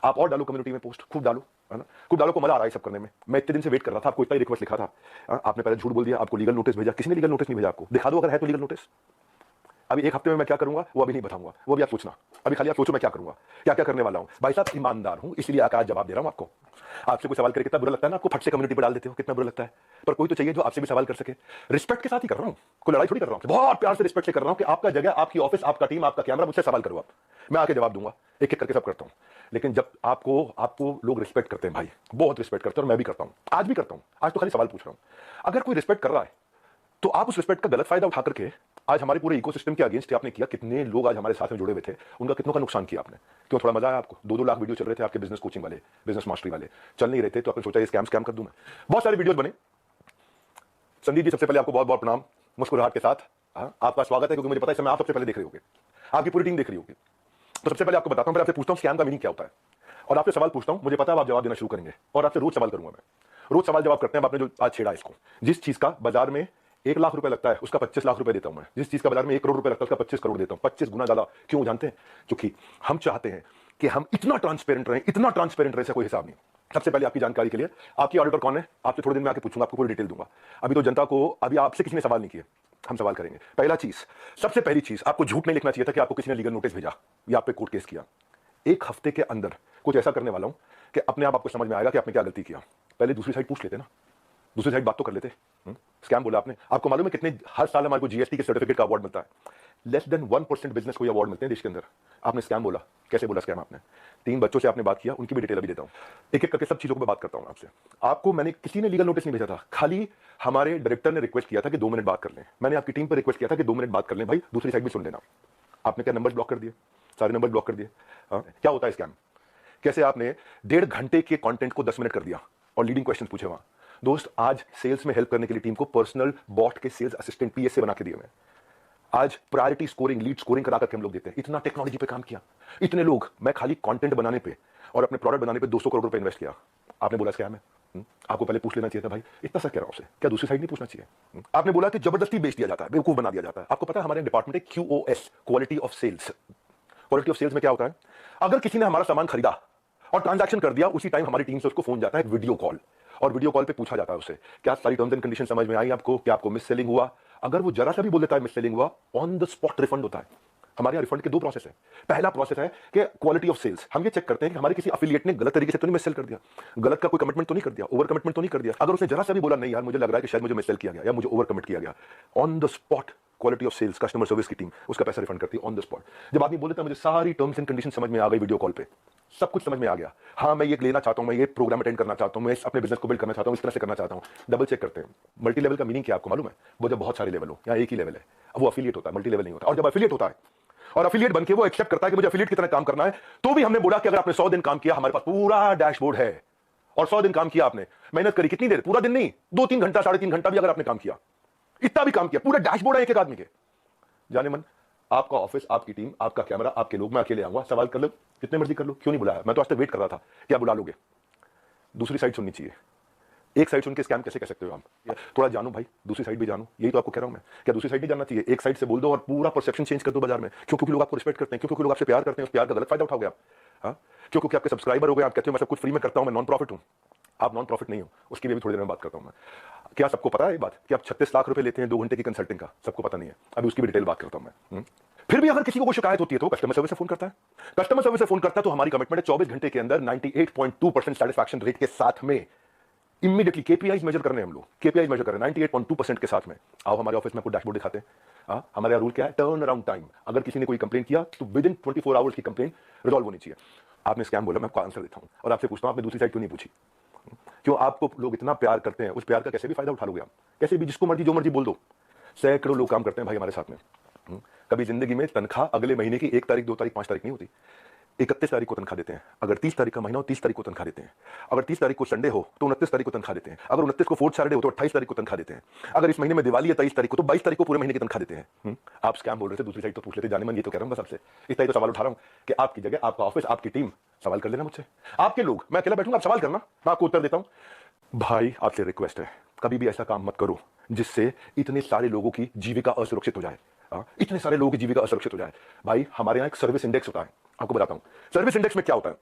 आप और डालो कम्युनिटी में पोस्ट, खूब डालो, है ना, खूब डालो, को मजा आ रहा है सब करने में। मैं इतने दिन से वेट कर रहा था, आपको इतना ही रिक्वेस्ट लिखा था, आपने पहले झूठ बोल दिया, आपको लीगल नोटिस भेजा। किसी ने लीगल नोटिस नहीं भेजा आपको, दिखा दो अगर है तो लीगल नोटिस। अभी एक हफ्ते में मैं क्या करूंगा वो अभी नहीं बताऊंगा, वो भी आप सोचना। अभी खाली आप सोचो मैं क्या करूंगा, क्या क्या करने वाला हूं। भाई साहब ईमानदार हूं, इसलिए आकाश जवाब दे रहा हूं आपको। आपसे कोई सवाल करे कितना बुरा लगता है ना आपको, फट से कम्युनिटी पर डाल देते हो, कितना बुरा लगता है। पर कोई तो चाहिए जो आपसे भी सवाल कर सके। रिस्पेक्ट के साथ ही कर रहा हूं, कोई लड़ाई थोड़ी कर रहा हूं, बहुत प्यार से रिस्पेक्ट से कर रहा हूं कि आपका जगह, आपकी ऑफिस, आपका टीम, आपका कैमरा, मुझसे सवाल करो आप, मैं आके जवाब दूंगा। एक एक करके सब करता हूं। लेकिन जब आपको आपको लोग रिस्पेक्ट करते हैं भाई, बहुत रिस्पेक्ट करते हैं, और मैं भी करता हूं, आज भी करता हूं। आज तो खाली सवाल पूछ रहा हूं। अगर कोई रिस्पेक्ट कर रहा है तो आप उस रिस्पेक्ट का गलत फायदा उठा करके आज हमारे पूरे इकोसिस्टम के अगेंस्ट आपने किया। कितने लोग आज हमारे साथ में जुड़े हुए थे, उनका कितनों का नुकसान किया आपने। क्यों, थोड़ा मजा आया आपको? 2-2 लाख वीडियो चल रहे थे आपके बिजनेस कोचिंग वाले, बिजनेस मास्टरी वाले, चल नहीं रहे थे तो आपने सोचा ये स्कैम कर दूं मैं। बहुत सारे वीडियोस बने। संदीप जी सबसे पहले आपको बहुत बहुत प्रणाम, मुस्कुराहट के साथ आपका स्वागत है, क्योंकि मुझे पता है समय आप सबसे पहले देख रहे होगे, आपकी पूरी टीम देख रही होगी। तो सबसे पहले आपको बताता हूं, फिर आपसे पूछता हूं स्कैम का मीनिंग क्या होता है, और आपसे सवाल पूछता हूं, मुझे पता है आप जवाब देना शुरू करेंगे, और आपसे रोज सवाल करूंगा मैं। रोज सवाल जवाब करते हैं। आपने जो आज छेड़ा इसको, जिस चीज का बाजार में 1 लाख रुपए लगता है उसका 25 लाख रुपए देता हूं मैं, जिस चीज का बाजार में 1 करोड़ रुपए लगता है उसका 25 करोड़ देता हूं, 25 गुना ज्यादा। क्यों जानते हैं? क्योंकि हम चाहते हैं कि हम इतना ट्रांसपेरेंट रहें, इतना ट्रांसपेरेंट रहे, कोई हिसाब नहीं। सबसे पहले आपकी जानकारी के लिए, आपकी ऑडिटर कौन है आपसे थोड़े दिन में आके पूछूंगा, आपको पूरी डिटेल दूंगा। अभी तो जनता को, अभी आपसे किसी ने सवाल नहीं किए, हम सवाल करेंगे। पहला चीज, सबसे पहली चीज, आपको झूठ नहीं लिखना चाहिए था कि आपको किसी ने लीगल नोटिस भेजा या आप पे कोर्ट केस किया। 1 हफ्ते के अंदर कुछ ऐसा करने वाला हूं कि अपने आप आपको समझ में आएगा कि आपने क्या गलती किया। पहले दूसरी साइड पूछ लेते ना, दूसरी साइड बात तो कर लेते। स्कैम बोला आपने, आपको मालूम है कितने हर साल हमारे को जीएसटी के सर्टिफिकेट का अवार्ड मिलता है? लेस देन 1% बिजनेस को अवार्ड मिलते हैं देश के अंदर। आपने स्कैम बोला, कैसे बोला स्कैम आपने? 3 बच्चों से आपने बात किया, उनकी भी डिटेल अभी देता हूं, एक एक करके सब चीजों को मैं बात करता हूं आपसे। आपको मैंने किसी ने लीगल नोटिस नहीं भेजा था, खाली हमारे डायरेक्टर ने रिक्वेस्ट किया था कि 2 मिनट बात कर लें। मैंने आपकी टीम पर रिक्वेस्ट किया था कि 2 मिनट बात कर लें भाई, दूसरी साइड भी सुन लेना। आपने क्या नंबर ब्लॉक कर दिए, सारे नंबर ब्लॉक कर दिए। क्या होता है स्कैम? कैसे आपने 1.5 घंटे के कंटेंट को 10 मिनट कर दिया और लीडिंग क्वेश्चन पूछे वहां। दोस्त, आज सेल्स में हेल्प करने के लिए टीम को पर्सनल बॉट के सेल्स असिस्टेंट पीएसए बना के दिए मैं। आज प्रायोरिटी स्कोरिंग, लीड स्कोरिंग करा करके हम लोग देते हैं। इतना टेक्नोलॉजी पे काम किया, इतने लोग, मैं खाली कंटेंट बनाने पे और अपने प्रोडक्ट बनाने पे 200 करोड़ रुपए इन्वेस्ट किया। आपने बोला स्कैम है? आपको पहले पूछ लेना चाहिए था भाई, इतना सा कह रहा हूं आपसे, क्या दूसरी साइड नहीं पूछना चाहिए? आपने बोला कि जबरदस्ती बेच दिया जाता है, बेवकूफ बना दिया जाता है। आपको पता है हमारे डिपार्टमेंट है QoS, quality of sales. Quality of sales में क्या होता है? अगर किसी ने हमारा सामान खरीदा और ट्रांजैक्शन कर दिया, उसी टाइम हमारी टीम से उसको फोन जाता है, वीडियो कॉल, और वीडियो कॉल पे पूछा जाता है उससे, क्या सारी टर्म्स एंड कंडीशन समझ में आई आपको, क्या आपको मिस सेलिंग हुआ? अगर वो जरा सा भी बोल देता है मिस सेलिंग हुआ, ऑन द स्पॉट रिफंड होता है। हमारे यहाँ रिफंड के 2 प्रोसेस है। पहला प्रोसेस है कि क्वालिटी ऑफ सेल्स, हम ये चेक करते हैं कि हमारे किसी एफिलिएट ने गलत तरीके से तो नहीं मिस सेल कर दिया, गलत का कोई कमिटमेंट तो नहीं कर दिया, ओवर कमिटमेंट तो नहीं कर दिया। अगर उसने जरा सा भी बोला नहीं यार मुझे लग रहा है कि शायद मुझे मिस सेल किया गया या मुझे ओवर कमिट किया गया, on the spot quality of sales, customer service की टीम उसका पैसा रिफंड करती है ऑन द स्पॉट। जब आदमी बोल देता है मुझे सारी टर्म्स एंड कंडीशन समझ में आ गई, वीडियो कॉल पे सब कुछ समझ में आ गया, हाँ मैं ये लेना चाहता हूं, मैं ये प्रोग्राम अटेंड करना चाहता हूं, मैं अपने बिजनेस को बिल्ड करना चाहता हूं, इस तरह से करना चाहता हूं, डबल चेक करते हैं। मल्टी लेवल का मीनिंग क्या आपको मालूम है? वो जब बहुत सारे लेवल हो, या एक ही लेवल है, अब वो एफिलिएट होता है, मल्टी लेवल नहीं होता। और जब एफिलिएट होता है और एफिलिएट बनके वो एक्सेप्ट करता है कि मुझे एफिलिएट की तरह काम करना है, तो भी हमने बोला कि अगर आपने 100 दिन काम किया, हमारे पास पूरा डैशबोर्ड है, और 100 दिन काम किया आपने, मेहनत करी, कितनी देर? पूरा दिन नहीं, 2-3 घंटा, 3.5 घंटा भी अगर आपने काम किया, इतना भी काम किया, पूरा डैशबोर्ड है एक एक आदमी के। जाने मन, आपका ऑफिस, आपकी टीम, आपका कैमरा, आपके लोग, मैं अकेले आऊंगा, सवाल कर लो जितने मर्जी कर लो, क्यों नहीं बुलाया? मैं तो आज तक वेट कर रहा था कि आप बुला लोगे। दूसरी साइड सुननी चाहिए। एक साइड सुन के स्कैम कैसे कह सकते हो आप? थोड़ा जानो भाई, दूसरी साइड भी जानो, यही तो आपको कह रहा हूं मैं। क्या दूसरी साइड नहीं जानना चाहिए? एक साइड से बोल दो और पूरा परसेप्शन चेंज कर दो बाजार में। क्यों? क्योंकि लोग आपको रिस्पेक्ट करते हैं, क्योंकि लोग आपसे प्यार करते हैं, उस प्यार का गलत फायदा उठाओगे आप। हाँ, क्यों? क्योंकि आपके सब्सक्राइबर हो गए, आप कहते हो मैं सब कुछ फ्री में करता हूं, मैं नॉन प्रॉफिट हूं। आप नॉन प्रॉफिट नहीं हो, उसकी भी थोड़ी देर में बात करता हूं मैं। क्या सबको पता है ये बात कि आप 36 लाख रुपए लेते हैं 2 घंटे की कंसल्टिंग का? सबको पता नहीं है, अभी उसकी भी डिटेल बात करता हूं मैं। फिर भी अगर किसी को कोई शिकायत होती है तो कस्टमर सर्विस से फोन करता है। कस्टमर सर्विस से फोन करता है तो हमारी कमिटमेंट है 24 घंटे के अंदर 98.2% सेटिस्फैक्शन रेट के साथ में इमीडिएटली केपीआईज मेजर कर रहे हैं। हम लोग केपीआईज मेजर कर रहे हैं 98.2% के साथ में। आओ हमारे ऑफिस में आपको डैशबोर्ड दिखाते हैं। हमारा रूल क्या है? Turn around time. अगर किसी ने कोई कंप्लेंट किया तो विद इन 24 आवर्स की कंप्लेंट रिजॉल्व होनी चाहिए। आपने स्कैम बोला, मैं आपको आंसर देता हूं और आपसे पूछता हूं आपने दूसरी साइड क्यों नहीं पूछी? क्यों? आपको लोग इतना प्यार करते हैं, उस प्यार का कैसे भी फायदा उठा लोगे आप? कैसे भी, जिसको मर्जी जो मर्जी बोल दो। सैकड़ों लोग काम करते हैं भाई हमारे साथ में। कभी जिंदगी में तनख्वाह अगले महीने की 1 तारीख, 2 तारीख, 5 तारीख नहीं होती, 31 तारीख को तनख्वाह देते हैं। अगर 30 तारीख का महीना हो, 30 तारीख को तनख्वाह देते हैं। अगर 30 तारीख को संडे हो तो 29 तारीख को तनख्वाह देते हैं। अगर 29 को फोर्थ सैटरडे हो तो 28 तारीख को तनख्वाह देते हैं। अगर इस महीने में दिवाली है 23 तारीख को तो 22 तारीख को पूरे महीने की तनख्वाह देते हैं। आप स्कैम बोल रहे थे, दूसरी साइड तो पूछ लेते। जाने मन, ये तो कह रहा हूं बस आपसे, इतना ही तो सवाल उठा रहा हूं कि आपकी जगह, आपका ऑफिस, आपकी टीम, सवाल कर लेना मुझसे। आपके लोग, मैं अकेला बैठूंगा, आप सवाल करना, मैं आपको उत्तर देता हूं। भाई आपसे रिक्वेस्ट है, कभी भी ऐसा काम मत करो जिससे इतने सारे लोगों की जीविका असुरक्षित हो जाए। इतने सारे लोगों की जीविका असुरक्षित हो जाए। भाई हमारे यहाँ एक सर्विस इंडेक्स होता है, आपको बताता हूं। सर्विस इंडेक्स में क्या होता है?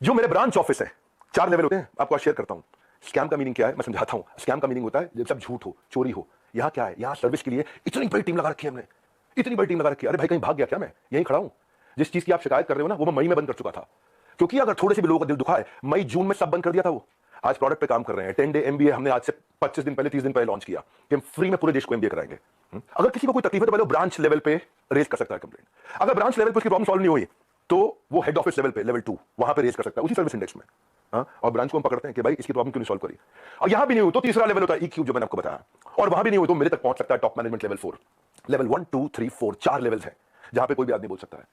जो मेरे ब्रांच ऑफिस है, 4 लेवल होते हैं, आपको आज शेयर करता हूं। स्कैम का मीनिंग क्या है मैं समझाता हूं। स्कैम का मीनिंग होता है जब सब झूठ हो, चोरी हो। यहां क्या है, यहां सर्विस के लिए इतनी बड़ी टीम लगा रखी है हमने, इतनी बड़ी टीम लगा रखी है। अरे भाई कहीं भाग गया क्या, मैं यहीं खड़ा हूं। जिस चीज की आप शिकायत कर रहे हो ना, वो मैं मई में बंद कर चुका था, क्योंकि अगर थोड़े से भी लोगों का दिल दुखा है, मई जून में सब बंद कर दिया था। वो आज प्रोडक्ट पे काम कर रहे हैं। 10 डे एमबीए हमने आज से 25 दिन पहले, 30 दिन पहले लॉन्च किया कि हम फ्री में पूरे देश को एमबीए कराएंगे। अगर किसी को कोई तकलीफ है तो पहले ब्रांच लेवल पे रेज कर सकता है कंप्लेंट। अगर ब्रांच लेवल पे उसकी प्रॉब्लम सॉल्व नहीं हुई तो वो हेड ऑफिस लेवल पे, लेवल 2 वहां पे रेज कर सकता है, उसी सर्विस इंडेक्स में। और ब्रांच को हम पकड़ते हैं कि भाई इसकी प्रॉब्लम क्यों नहीं सॉल्व करी। और यहां भी नहीं हुई तो तीसरा लेवल होता है ईक्यू, जो मैंने आपको बताया। और वहां भी नहीं हुई तो मेरे तक पहुंच सकता है top management level 4। Level 1 2 3 4 4 levels हैं जहां पे कोई भी आदमी बोल सकता है।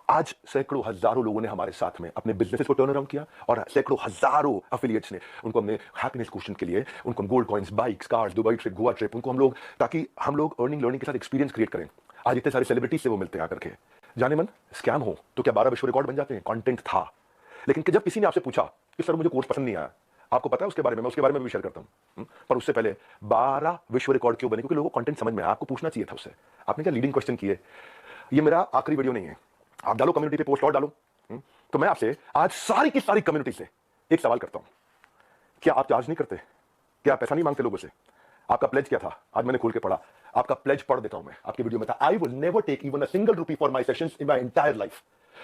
आज सैकड़ों हजारों लोगों ने हमारे साथ में अपने बिजनेसेस को टर्न अराउंड किया, और सैकड़ों हजारों एफिलिएट्स ने, उनको हमने हैप्पीनेस क्वेश्चन के लिए, उनको gold coins, bikes, cars, Dubai trip, Goa trip, उनको हम लोग, ताकि हम लोग अर्निंग लर्निंग के साथ एक्सपीरियंस क्रिएट करें। आज इतने सारे सेलिब्रिटीज से वो मिलते हैं आकर के, जाने मन स्कैम हो तो क्या 12 विश्व रिकॉर्ड बन जाते हैं? कंटेंट था, लेकिन जब किसी ने आपसे पूछा कि सर मुझे कोर्स पसंद नहीं आया, आपको पता है उसके बारे में, मैं उसके बारे में भी शेयर करता हूं। पर उससे पहले 12 विश्व रिकॉर्ड क्यों बने? क्योंकि लोगों को कंटेंट समझ में आया। आपको पूछना चाहिए था उससे। आपने क्या लीडिंग क्वेश्चन किए। ये मेरा आखिरी वीडियो नहीं है, आप डालो कम्युनिटी पे, पोस्ट और डालो। तो मैं आपसे आज सारी की सारी कम्युनिटी से एक सवाल करता हूं, क्या आप चार्ज नहीं करते? क्या आप पैसा नहीं मांगते लोगों से? आपका प्लेज क्या था? आज मैंने खोल के पढ़ा, आपका प्लेज पढ़ देता हूं मैं। आपकी वीडियो में था, I will never take even a single rupee for my sessions in my entire life,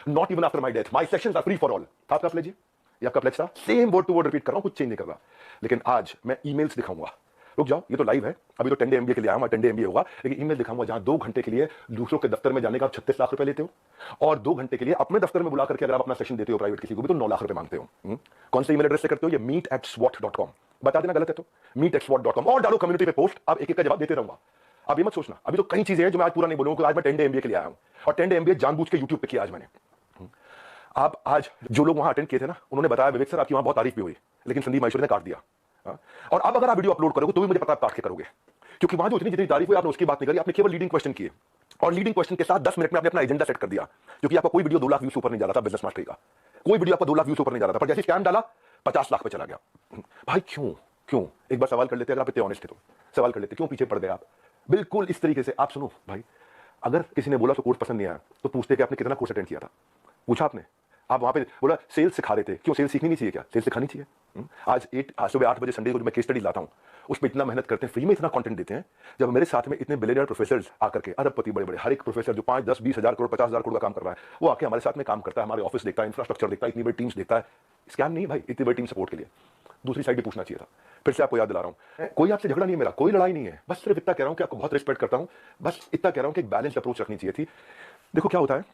not even after my death, my sessions are free for all. था आपका प्लेज? ये आपका प्लेज था। Same word to word repeat कर रहा हूं, कुछ change नहीं कर रहा। लेकिन आज मैं ईमेल्स दिखाऊंगा। रुक जाओ, ये तो लाइव है, अभी तो 10 डे एमबीए के लिए आया हूं, 10 डे एमबीए होगा, लेकिन ईमेल दिखाऊंगा जहां 2 घंटे के लिए दूसरों के दफ्तर में जाने का आप 36 लाख रुपए लेते हो, और 2 घंटे के लिए अपने दफ्तर में बुला करके अगर आप अपना सेशन देते हो प्राइवेट किसी को भी, तो 9 लाख रुपए मांगते हो। कौन से ईमेल एड्रेस से करते हो? ये meet@swat.com। बता देना गलत है तो meet@swat.com, और डालो कम्युनिटी पे पोस्ट, आप एक एक का जवाब देते रहूंगा। अब ये मत सोचना, अभी तो कई चीजें हैं जो मैं आज पूरा नहीं बोलूंगा, आज मैं 10 डे एमबीए के लिए आया हूं, और 10 डे एमबीए जानबूझ के यूट्यूब पे किया आज मैंने। आप आज जो लोग वहां अटेंड किए थे ना, उन्होंने बताया विवेक सर आपकी वहां बहुत तारीफ भी हुई, लेकिन संदीप माहेश्वरी ने काट दिया। और अब अगर आप वीडियो अपलोड करोगे तो भी मुझे पता है काट के करोगे, क्योंकि वहां जो इतनी जितनी तारीफ हुई आपने उसकी बात नहीं करी, आपने केवल लीडिंग क्वेश्चन किए, और लीडिंग क्वेश्चन के साथ 10 मिनट में आपने अपना एजेंडा सेट कर दिया, क्योंकि आपका कोई वीडियो 2 लाख व्यूज ऊपर नहीं जा रहा था बिजनेस मास्टरी का, कोई वीडियो आपका 2 लाख व्यूज ऊपर नहीं जा रहा था, पर जैसे स्कैम डाला 50 लाख पे चला गया। भाई क्यों क्यों? एक बार सवाल कर लेते, अगर आप इतने ऑनेस्ट थे तो सवाल कर लेते, क्यों पीछे पड़ गए आप? बिल्कुल इस तरीके से आप सुनो भाई, अगर किसी ने बोला तो कोर्स पसंद नहीं आया तो पूछते कि आपने कितना कोर्स अटेंड किया था, पूछा आपने? आप वहां पे बोला सेल्स सिखा रहे थे, क्यों सेल्स सीखनी नहीं चाहिए क्या? सेल्स सिखानी चाहिए। आज सुबह 8 बजे संडे को जो मैं केस स्टडी लाता हूं, उसमें इतना मेहनत करते हैं, फ्री में इतना कंटेंट देते हैं। जब मेरे साथ में इतने बिलियनियर प्रोफेसर आकर के, अरबपति बड़े बड़े, हर एक प्रोफेसर जो 5 10 20 हजार करोड़ 50 हजार करोड़ का काम कर रहा है, वो आके हमारे साथ में काम करता है, हमारे ऑफिस देखता है, इंफ्रास्ट्रक्चर देखता है, इतनी बड़ी टीम्स देखता है। स्कैम नहीं भाई, इतनी बड़ी टीम सपोर्ट के लिए। दूसरी साइड भी पूछना चाहिए था। फिर से आपको याद दिला रहा हूं, कोई आपसे झगड़ा नहीं है मेरा, कोई लड़ाई नहीं है, बस सिर्फ इतना कह रहा हूं कि आपको बहुत रिस्पेक्ट करता हूं, बस इतना कह रहा हूं कि एक बैलेंस अप्रोच रखनी चाहिए थी। देखो क्या होता है,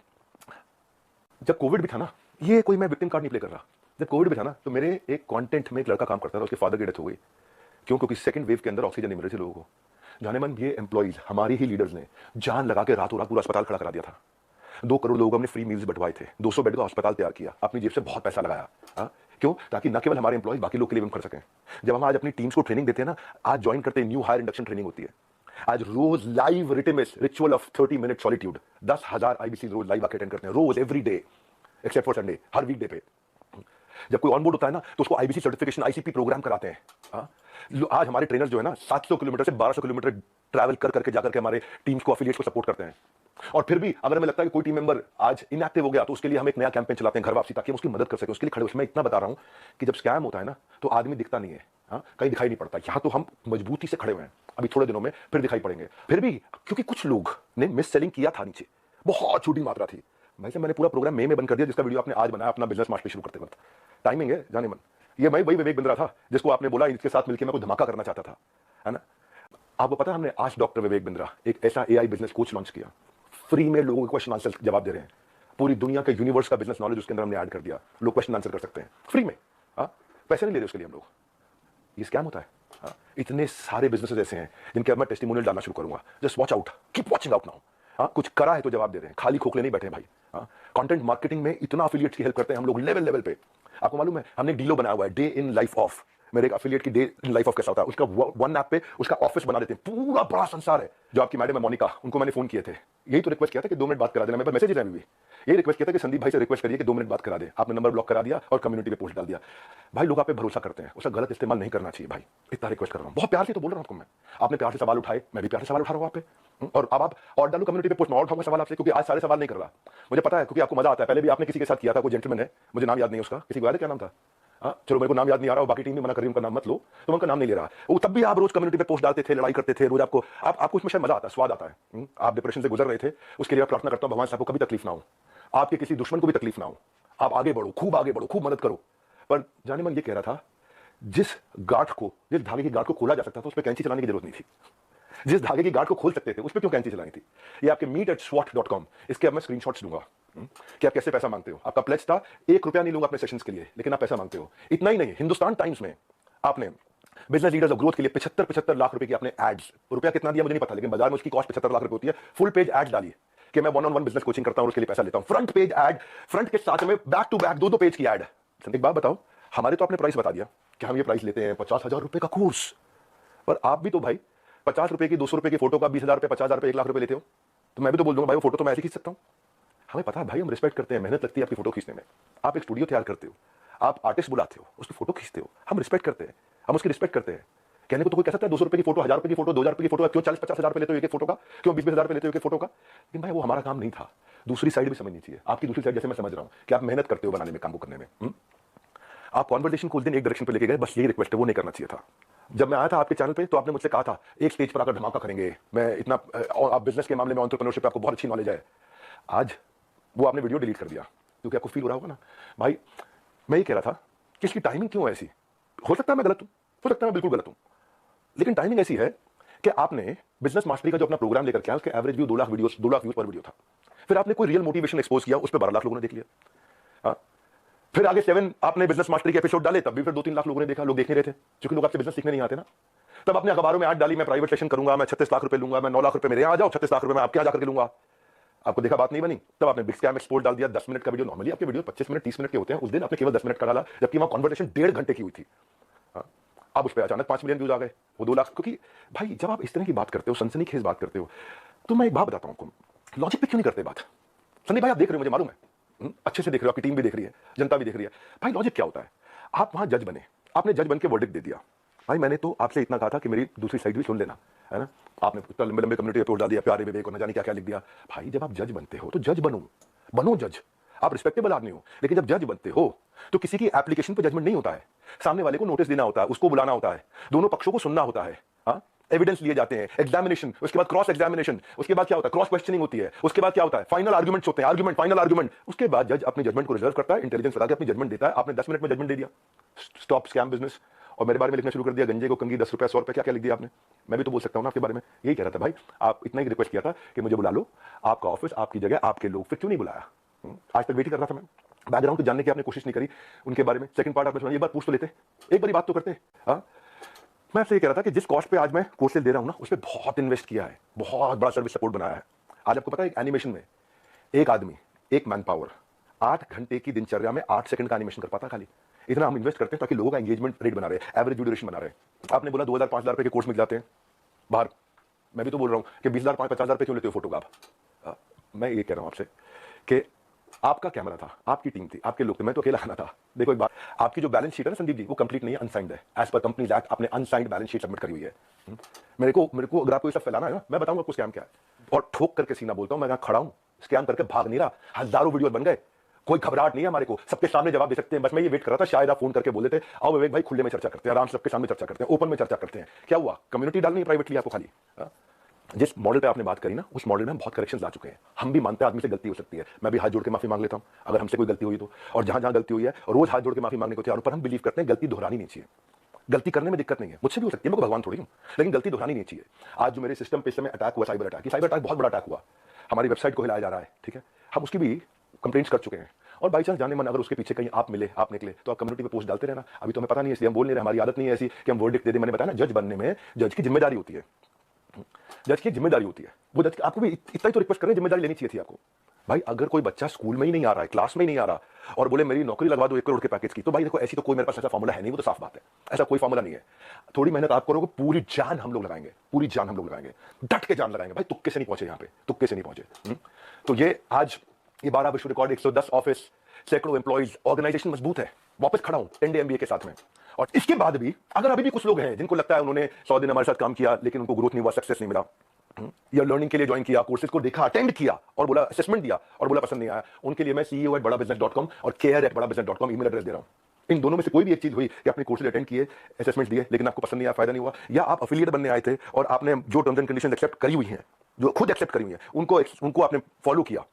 जब कोविड भी था ना, ये कोई मैं विक्टिम कार्ड नहीं प्ले कर रहा, जब कोविड भी था ना, तो मेरे एक कंटेंट में एक लड़का काम करता था, उसके फादर की डेथ हो गई। क्यों? क्योंकि सेकंड वेव के अंदर ऑक्सीजन नहीं मिल रही थी लोगों को। जाने मन ये एम्प्लॉइज, हमारी ही लीडर्स ने जान लगा के रातों रात पूरा अस्पताल खड़ा करा दिया था। 2 करोड़ लोगों को हमने फ्री मील्स बंटवाए थे, 200 बेड का अस्पताल तैयार किया, अपनी जेब से बहुत पैसा लगाया। क्यों? ताकि न केवल हमारे एम्प्लॉइज बाकी लोग के लिए भी कर सकें। जब हम आज अपनी टीम्स को ट्रेनिंग देते हैं ना, आज ज्वाइन करते हैं, न्यू हायर इंडक्शन ट्रेनिंग होती है, आज रोज लाइव रिटिमिस ritual of 30 minute solitude, 10,000 IBC रोज लाइव अटेंड करते हैं, रोज every day except for Sunday, हर वीकडे पे। जब कोई ऑनबोर्ड होता है ना, तो उसको आईबीसी सर्टिफिकेशन, आईसीपी प्रोग्राम कराते हैं। आज हमारे ट्रेनर जो है ना, 700 किलोमीटर से 1200 किलोमीटर ट्रैवल कर करके जाकर के हमारे टीम्स को, एफिलिएट्स को सपोर्ट करते हैं। और फिर भी अगर हमें लगता है कि कोई टीम मेंबर आज इनएक्टिव हो गया, तो उसके लिए हम एक नया कैंपेन चलाते हैं, घर वापसी, ताकि हम उसकी मदद कर सकें, उसके लिए खड़े। उसमें इतना बता रहा हूं कि जब स्कैम होता है ना, तो आदमी दिखता नहीं है, कहीं दिखाई नहीं पड़ता। यहां तो हम मजबूती से खड़े हुए हैं, अभी थोड़े दिनों में फिर दिखाई पड़ेंगे। फिर भी क्योंकि कुछ लोग ने मिस सेलिंग किया था, नीचे बहुत छोटी मात्रा थी। भाई साहब, मैंने पूरा प्रोग्राम मई में बंद कर दिया, जिसका वीडियो आपने आज बनाया अपना बिजनेस मास्टरी शुरू करते वक्त। टाइमिंग है जाने मन। ये मैं वही विवेक बिंद्रा था जिसको आपने बोला इसके साथ मिलकर मैं कोई धमाका करना चाहता था, है ना? आपको पता है, हमने आज डॉक्टर विवेक बिंद्रा एक ऐसा एआई बिजनेस कोच लॉन्च किया, फ्री में लोगों के क्वेश्चन आंसर जवाब दे रहे हैं। पूरी दुनिया के यूनिवर्स का बिजनेस नॉलेज उसके अंदर हमने ऐड कर दिया, लोग क्वेश्चन आंसर कर सकते हैं फ्री में। पैसे नहीं ले रहे उसके लिए हम लोग। ये स्कैम होता है। इतने सारे बिजनेसेस ऐसे हैं जिनके अब मैं टेस्टिमोनियल डालना शुरू करूंगा। Just watch out, keep watching out now. कुछ करा है तो जवाब दे रहे हैं, खाली खोखले नहीं बैठे भाई। कंटेंट मार्केटिंग में इतना एफिलिएट्स की हेल्प करते हैं हम लोग लेवल लेवल पे। आपको मालूम है, हमने डीलो बनाया हुआ है, डे इन लाइफ ऑफ, मेरे एक एफिलिएट की डे इन लाइफ ऑफ कैसा होता है, उसका वन ऐप पे उसका ऑफिस बना देते हैं, पूरा बड़ा संसार है। जो आपकी मैडम है मोनिका, उनको मैंने फोन किए थे, यही तो रिक्वेस्ट किया था कि 2 मिनट बात करा देना, मेरे पास मैसेज है अभी भी, यही रिक्वेस्ट किया था कि संदीप भाई से रिक्वेस्ट करिए कि 2 मिनट बात करा दे। आपने नंबर ब्लॉक करा दिया और कम्युनिटी पे पोस्ट डाल दिया। भाई लोग आप पे भरोसा करते हैं, उसका गलत इस्तेमाल नहीं करना चाहिए भाई, इतना रिक्वेस्ट कर रहा हूँ, बहुत प्यार से तो बोल रहा हूँ आपको मैं। आपने प्यार से सवाल उठाए, मैं भी प्यार से सवाल उठा रहा हूँ आप पे। और अब आप और डालो कम्युनिटी पे पोस्ट में और उठाऊंगा सवाल आपसे, क्योंकि आज सारे सवाल नहीं कर रहा, मुझे पता है, क्योंकि आपको मजा आता है। पहले भी आपने किसी के साथ किया था, कोई जेंटलमैन है, मुझे नाम याद नहीं उसका, किसी को याद है क्या नाम था? हाँ चलो, मेरे को नाम याद नहीं आ रहा, बाकी टीम भी मना कर रही है, उनका नाम मत लो, तो उनका नाम नहीं ले रहा। वो तब भी आप रोज कम्युनिटी पे पोस्ट डालते थे, लड़ाई करते थे रोज, आपको उसमें शायद मजा आता है, स्वाद आता है। आप डिप्रेशन से गुजर रहे थे, उसके लिए प्रार्थना करता हूं भगवान से आपको कभी तकलीफ ना हो, आपके किसी दुश्मन को भी तकलीफ ना हो, आप आगे बढ़ो, खूब मदद करो। पर जाने मन ये कह रहा था, जिस धागे की गांठ को खोला जा सकता था, उस पर कैंची चलाने की जरूरत नहीं थी। जिस धागे की गांठ को खोल सकते थे, उस पर क्यों कैंची चलानी थी? ये आपके meet@swat.com, इसके अब मैं स्क्रीनशॉट्स दूंगा कि आप कैसे पैसा मांगते हो। आपका प्लेज था 1 रुपया नहीं लूंगा अपने सेशंस के लिए, लेकिन आप पैसा मांगते हो। इतना ही नहीं, हिंदुस्तान टाइम्स में आपने बिजनेस लीडर्स ऑफ ग्रोथ के लिए 75 लाख रुपए की आपने एड्स, रुपया कितना दिया मुझे नहीं पता, लेकिन बाजार में उसकी कॉस्ट 75 लाख रुपए होती है। फुल पेज एड्स डाली कि मैं 1-on-1 बिजनेस कोचिंग करता हूं, उसके लिए पैसा लेता हूं। फ्रंट पेज एड, फ्रंट के साथ में बैक टू बैक 2-2 पेज की एड। एक बात बताओ, हमारे तो आपने प्राइस बता दिया कि हम ये प्राइस लेते हैं 50,000 रुपए का कोर्स, पर आप भी तो भाई 50 रुपए की, 200 रुपए की फोटो का 20,000 रुपए, 50,000 रुपए, 1 लाख रुपए लेते हो। तो मैं भी तो बोल दूंगा भाई वो फोटो तो मैं ऐसे खींच सकता हूं। हमें पता है भाई, हम रिस्पेक्ट करते हैं, मेहनत लगती है आपकी फोटो खींचने में। आप एक स्टूडियो तैयार करते हो, आप आर्टिस्ट बुलाते हो, उसकी फोटो खींचते हो, हम रिस्पेक्ट करते हैं, हम उसकी रिस्पेक्ट करते हैं। कहने को तो कोई कह सकता है 200 रुपए की फोटो, 1000 रुपए की फोटो, 2000 रुपए की फोटो, क्यों 40-50 हजार रुपए लेते हो एक फोटो का, क्यों 20-20 हजार रुपए लेते हो एक फोटो का? लेकिन भाई वो हमारा काम नहीं था। दूसरी साइड भी समझनी चाहिए, आपकी दूसरी साइड जैसे मैं समझ रहा हूं कि आप मेहनत करते हो बनाने में, काम को करने में। आप कॉन्वर्सेशन को उस दिन एक डायरेक्शन पे लेके गए, बस यही रिक्वेस्ट है, वो नहीं करना चाहिए था। जब मैं आया था आपके चैनल पे तो आपने मुझसे कहा था एक स्टेज पर आकर धमाका करेंगे, मैं इतना, और आप बिजनेस के मामले में, एंटरप्रेन्योरशिप पे आपको बहुत अच्छी नॉलेज है। आज वो आपने वीडियो डिलीट कर दिया, क्योंकि आपको फील हो रहा होगा ना भाई, मैं ये कह रहा था कि इसकी टाइमिंग क्यों ऐसी? हो सकता है मैं गलत हूं, हो सकता है मैं बिल्कुल गलत हूं, लेकिन टाइमिंग ऐसी है कि आपने बिजनेस मास्टरी का जो अपना प्रोग्राम लेकर के आया, उसके average view 2 lakh videos, 2 lakh views पर वीडियो था। फिर आपने कोई रियल मोटिवेशन एक्सपोज किया, उस पर 12 लाख लोगों ने देख लिया। हाँ, फिर आगे 7 आपने बिजनेस मास्टरी के एपिसोड डाले, तब भी फिर 2-3 लाख लोगों ने देखा। लोग देख नहीं रहे थे, क्योंकि लोग आपसे बिजनेस सीखने नहीं आते ना। तब आपने अखबारों में ऐड डाली, मैं प्राइवेट सेशन करूंगा, मैं 36 लाख रुपए लूंगा, मैं 9 लाख रुपए मेरे यहाँ आ जाओ, 36 लाख रुपए मैं आपके यहाँ जाकर के लूंगा। आपको देखा बात नहीं बनी, तब आपने बिग स्कैम एक्सपोर्ट डाल दिया। 10 मिनट का वीडियो, नॉर्मली आपके वीडियो 25 मिनट 30 मिनट के होते हैं, उस दिन आपने केवल 10 मिनट का डाला, जबकि वहां कॉन्वर्सेशन 1.5 घंटे की हुई थी। अब उस पर अचानक 5 मिलियन व्यूज आ गए, वो 2 लाख। क्योंकि भाई जब आप इस तरह की बात करते हो, सनसनीखेज बात करते हो, तो मैं एक बात बताता हूं आपको, लॉजिक पे क्यों नहीं करते बात? संदीप भाई आप देख रहे हो, मुझे मालूम है, अच्छे से देख रहे हो, आपकी टीम भी देख रही है, जनता भी देख रही है। भाई लॉजिक क्या होता है? आप वहां जज बने, आपने जज बन के वर्डिक्ट दे दिया। भाई मैंने तो आपसे इतना कहा था कि मेरी दूसरी साइड भी सुन लेना, है ना? आपने इतना लंबे लंबे कम्युनिटी रिपोर्ट डाल दिया, प्यारे विवेक को न जाने क्या क्या लिख दिया। भाई जब आप जज बनते हो तो जज बनो जज। आप रिस्पेक्टेबल आदमी हो, लेकिन जब जज बनते हो तो किसी की एप्लीकेशन पर जजमेंट नहीं होता है, सामने वाले को नोटिस देना होता है, उसको बुलाना होता है, दोनों पक्षों को सुनना होता है, हाँ, एविडेंस लिए जाते हैं, एग्जामिनेशन, उसके बाद क्रॉस एग्जामिनेशन, उसके बाद क्या होता है, क्रॉस क्वेश्चनिंग होती है, उसके बाद क्या होता है, फाइनल आर्गुमेंट्स होते हैं, आर्गुमेंट, फाइनल आर्गुमेंट। उसके बाद जज अपनी जजमेंट को रिजर्व करता है, इंटेलिजेंस लगा के अपनी जजमेंट देता है। आपने 10 मिनट में जजमेंट दे दिया, स्टॉप स्कैम बिजनेस, और मेरे बारे में लिखना शुरू कर दिया, गंजे को कंगी, 10 रुपए 100 रुपए, क्या क्या लिख दिया आपने। मैं भी तो बोल सकता हूं ना आपके बारे में, यही कह रहा था भाई। आप इतना ही रिक्वेस्ट किया था कि मुझे बुला लो, आपका ऑफिस, आपकी जगह, आपके लोग, फिर क्यों नहीं बुलाया? आज तक वेट ही कर रहा था मैं, बैकग्राउंड को जानने की आपने कोशिश नहीं करी उनके बारे में। सेकंड पार्ट आपने सुना, एक बार पूछ तो लेते, एक बार बात तो करते। हाँ, मैं आपसे ये कह रहा था कि जिस कॉस्ट पे आज मैं कोर्सेज दे रहा हूं ना, उस पर बहुत इन्वेस्ट किया है, बहुत बड़ा सर्विस सपोर्ट बनाया है। आज आपको पता है, एक एनिमेशन में एक आदमी, एक मैन पावर 8 घंटे की दिनचर्या में 8 सेकंड का एनिमेशन कर पाता खाली। इतना हम इन्वेस्ट करते हैं ताकि लोगों का एंगेजमेंट रेट बना रहे, एवरेज ड्यूरेशन बना रहे। आपने बोला 2,000-5,000 रुपए के कोर्स मिल जाते हैं बाहर, मैं भी तो बोल रहा हूं कि 20,000-50,000 रुपए क्यों लेते हो फोटो का आप? मैं ये कह रहा हूं आपसे कि आपका कैमरा था, आपकी टीम थी, आपके लोग थे, मैं तो अकेला आना था। देखो एक बात, आपकी जो बैलेंस शीट है ना संदीप जी, वो कंप्लीट नहीं है, अनसाइंड है। एज पर कंपनीज एक्ट आपने अनसाइंड बैलेंस शीट सबमिट करी हुई है। मेरे को अगर आपको ये सब फैलाना है ना, मैं बताऊंगा आपको स्कैम क्या है, और ठोक करके सीना बोलता हूं, मैं यहां खड़ा हूं, स्कैम करके भाग नहीं रहा। हजारों वीडियो बन गए, कोई घबराहट नहीं है हमारे को, सबके सामने जवाब दे सकते हैं। बस मैं ये वेट कर रहा था, शायद आप फोन करके बोले थे, आओ विवेक भाई खुले में चर्चा करते हैं, आराम से सबके सामने चर्चा करते हैं, ओपन में चर्चा करते हैं। क्या हुआ? कम्युनिटी डालनी है प्राइवेटली आपको खाली? जिस मॉडल पे आपने बात करी ना, उस मॉडल में हम बहुत करेक्शंस ला चुके हैं। हम भी मानते हैं आदमी से गलती हो सकती है, मैं भी हाथ जोड़ के माफी मांग लेता हूं अगर हमसे कोई गलती हुई तो, और जहां जहां गलती हुई है और रोज हाथ जोड़ के माफी मांगने को तैयार हूं। पर हम बिलीव करते हैं गलती दोहरानी नहीं चाहिए। गलती करने में दिक्कत नहीं है, मुझसे भी हो सकती है, मैं कोई भगवान थोड़ी हूं, लेकिन गलती दोहरानी नहीं चाहिए। आज जो मेरे सिस्टम पे इस समय अटैक हुआ, साइबर अटैक, ये साइबर अटैक बहुत बड़ा अटैक हुआ, हमारी वेबसाइट को हिलाया जा रहा है, ठीक है, हम उसकी भी कंप्लेंट्स कर चुके हैं। और बाई चांस जाने मन अगर उसके पीछे कहीं आप मिले, आप निकले, तो आप कम्युनिटी पे पोस्ट डालते रहना। अभी तो हमें पता नहीं है, इसलिए हम बोल नहीं रहे, हमारी आदत नहीं है ऐसी कि हम वर्डिक्ट दे दें। मैंने बताया ना, जज बनने में जज की जिम्मेदारी होती है। जज की जिम्मेदारी होती है, वो जज आपको भी इतना ही तो रिक्वेस्ट करें, जिम्मेदारी लेनी चाहिए थी आपको। भाई अगर कोई बच्चा स्कूल में ही नहीं आ रहा है, क्लास में ही नहीं आ रहा और बोले मेरी नौकरी लगवा दो 1 करोड़ के पैकेज की, तो भाई देखो ऐसी तो कोई मेरे पास ऐसा फॉर्मूला है नहीं, वो तो साफ बात है, ऐसा कोई फॉर्मूला नहीं है। थोड़ी मेहनत आप करोगे, पूरी जान हम लोग लगाएंगे, पूरी जान हम लोग लगाएंगे, डट के जान लगाएंगे भाई, तुक्के से नहीं पहुंचे यहाँ पे, तुक्के से नहीं पहुंचे। तो ये आज ये 12 विश्व रिकॉर्ड, 110 ऑफिस, सैकड़ों एम्प्लॉइज, ऑर्गेनाइजेशन मजबूत है, वापस खड़ा हूं 10 डे MBA के साथ में। और इसके बाद भी अगर अभी भी कुछ लोग हैं जिनको लगता है उन्होंने 100 दिन हमारे साथ काम किया लेकिन उनको ग्रोथ नहीं हुआ, सक्सेस नहीं मिला, या लर्निंग के लिए ज्वाइन किया, कोर्सेज को देखा, अटेंड किया और बोला, असेसमेंट दिया और बोला पसंद नहीं आया, उनके लिए मैं CEO@badabusiness.com और care@badabusiness.com ईमेल एड्रेस दे रहा हूं। इन दोनों में से कोई भी एक चीज हुई कि आपने कोर्सेज अटेंड किए, असेसमेंट दिए लेकिन आपको पसंद नहीं आया, फायदा नहीं हुआ, या आप एफिलिएट बनने आए थे और आपने जो टर्म्स एंड कंडीशंस एक्सेप्ट करी हुई हैं, जो खुद एक्सेप्ट करी हुई हैं, उनको आपने फॉलो किया